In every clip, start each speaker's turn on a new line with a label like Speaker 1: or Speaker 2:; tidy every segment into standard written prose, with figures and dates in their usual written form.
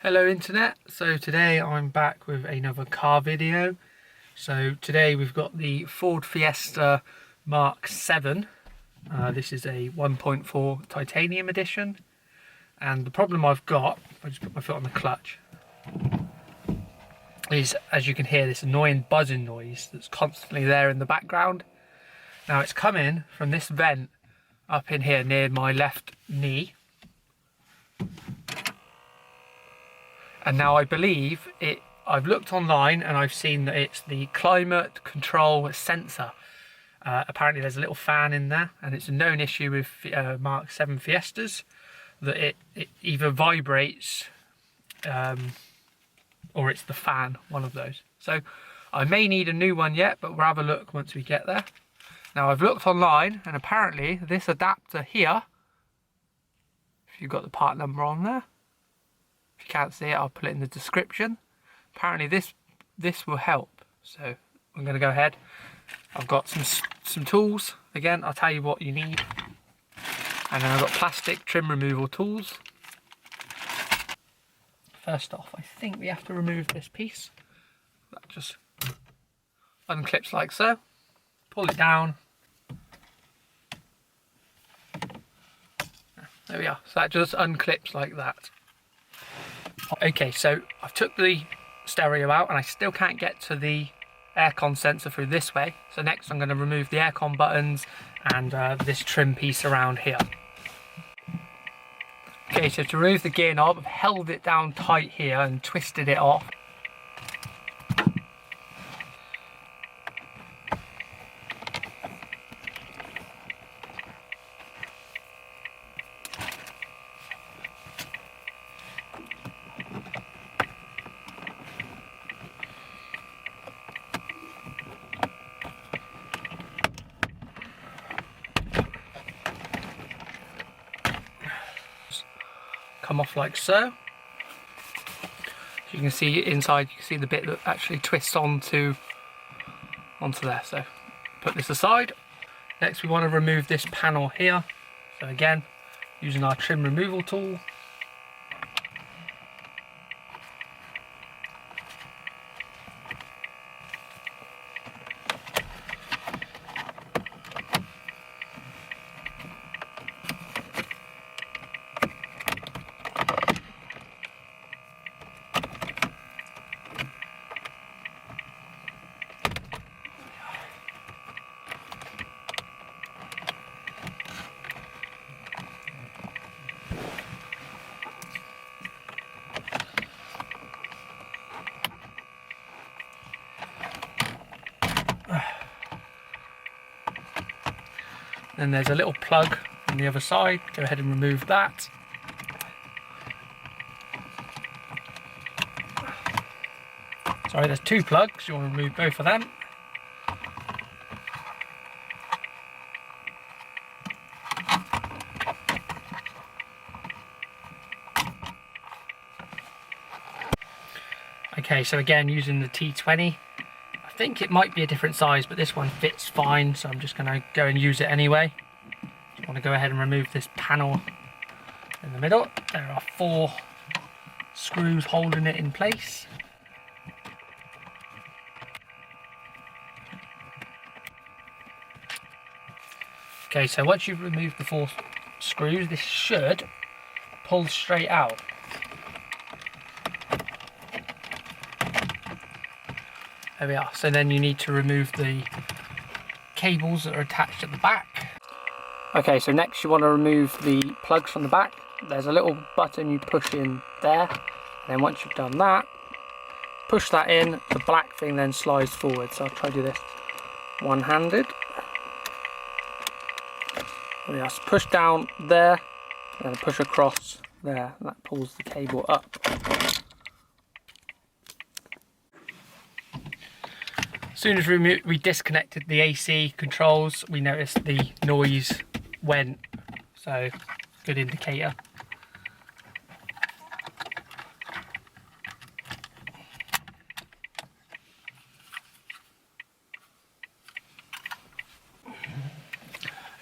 Speaker 1: Hello internet, so today I'm back with another car video. So today we've got the Ford Fiesta Mk7. This is a 1.4 titanium edition, and the problem I've got, if I just put my foot on the clutch, is, as you can hear, this annoying buzzing noise that's constantly there in the background. Now it's coming from this vent up in here near my left knee. And now I believe I've looked online and I've seen that it's the climate control sensor. Apparently there's a little fan in there, and it's a known issue with Mk7 Fiestas that it either vibrates or it's the fan, one of those. So I may need a new one yet, but we'll have a look once we get there. Now I've looked online, and apparently this adapter here, if you've got the part number on there, if you can't see it, I'll put it in the description. Apparently this will help. So I'm going to go ahead. I've got some tools. Again, I'll tell you what you need. And then I've got plastic trim removal tools. First off, I think we have to remove this piece. That just unclips like so. Pull it down. There we are. So that just unclips like that. Okay, so I've took the stereo out and I still can't get to the aircon sensor through this way. So next I'm going to remove the aircon buttons and this trim piece around here. Okay, so to remove the gear knob, I've held it down tight here and twisted it off. Come off like so. You can see inside, you can see the bit that actually twists onto there. So put this aside. Next we want to remove this panel here. So again, using our trim removal tool. Then there's a little plug on the other side. Go ahead and remove that. Sorry, there's two plugs. You want to remove both of them. Okay, so again, using the T20. I think it might be a different size, but this one fits fine, so I'm just going to go and use it anyway. Just want to go ahead and remove this panel in the middle. There are 4 screws holding it in place. Okay, so once you've removed the 4 screws, this should pull straight out. There we are. So then you need to remove the cables that are attached at the back. Okay, so next you want to remove the plugs from the back. There's a little button you push in there. And then once you've done that, push that in, the black thing then slides forward. So I'll try to do this one-handed. There we are. So push down there, and push across there. And that pulls the cable up. As soon as we disconnected the AC controls, we noticed the noise went, so good indicator.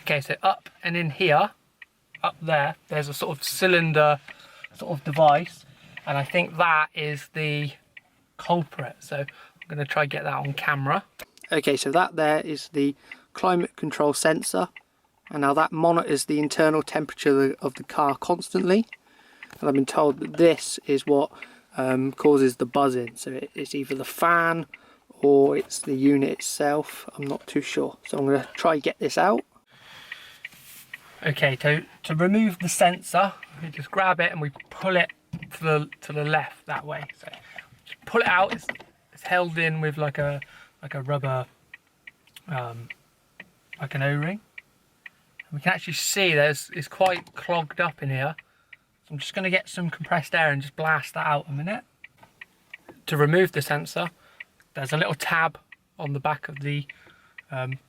Speaker 1: Okay, so up and in here, up there, there's a sort of cylinder sort of device, and I think that is the culprit. So I'm going to try and get that on camera. Okay, so that there is the climate control sensor, and now that monitors the internal temperature of the car constantly, and I've been told that this is what causes the buzzing. So it's either the fan or it's the unit itself. I'm not too sure, so I'm going to try and get this out. Okay, to remove the sensor, we just grab it and we pull it to the left that way. So just pull it out. It's held in with like a rubber, like an O-ring. We can actually see it's quite clogged up in here. So I'm just going to get some compressed air and just blast that out a minute. To remove the sensor, there's a little tab on the back of the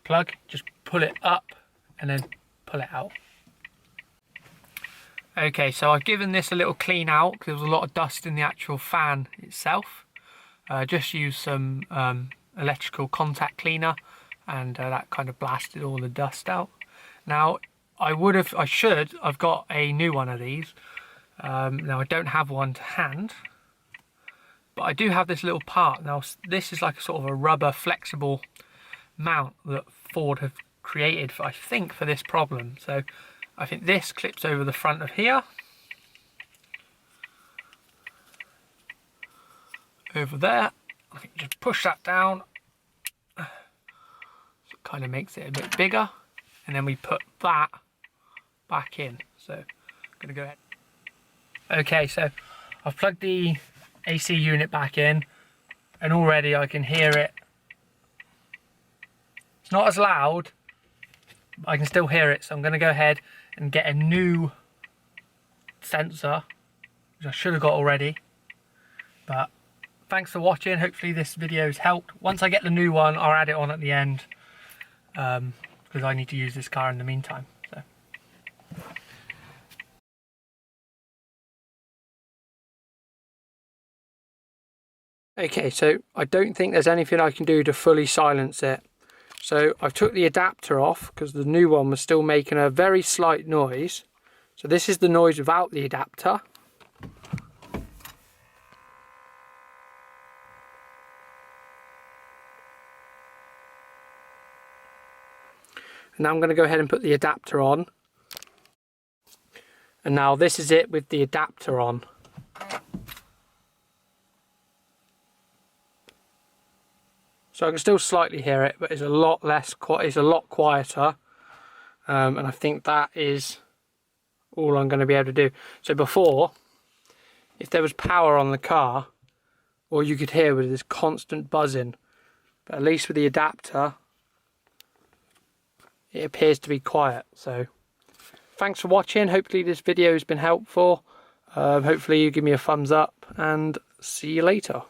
Speaker 1: plug. Just pull it up and then pull it out. Okay, so I've given this a little clean out because there was a lot of dust in the actual fan itself. Just used some electrical contact cleaner, and that kind of blasted all the dust out. Now I've got a new one of these. Now I don't have one to hand, but I do have this little part. Now this is like a sort of a rubber flexible mount that Ford have created for, I think, for this problem. So I think this clips over the front of here, over there. I think just push that down, so it kind of makes it a bit bigger, and then we put that back in. So I'm going to go ahead. Okay, so I've plugged the AC unit back in, and already I can hear it. It's not as loud, but I can still hear it. So I'm going to go ahead and get a new sensor, which I should have got already. But thanks for watching. Hopefully this video's helped. Once I get the new one, I'll add it on at the end, because I need to use this car in the meantime. So. Okay, so I don't think there's anything I can do to fully silence it. So I've took the adapter off because the new one was still making a very slight noise. So this is the noise without the adapter. And now I'm going to go ahead and put the adapter on. And now this is it with the adapter on. So I can still slightly hear it, but it's a lot less. It's a lot quieter, and I think that is all I'm going to be able to do. So before, if there was power on the car, all you could hear was this constant buzzing. But at least with the adapter, it appears to be quiet. So thanks for watching. Hopefully this video has been helpful. Hopefully you give me a thumbs up, and see you later.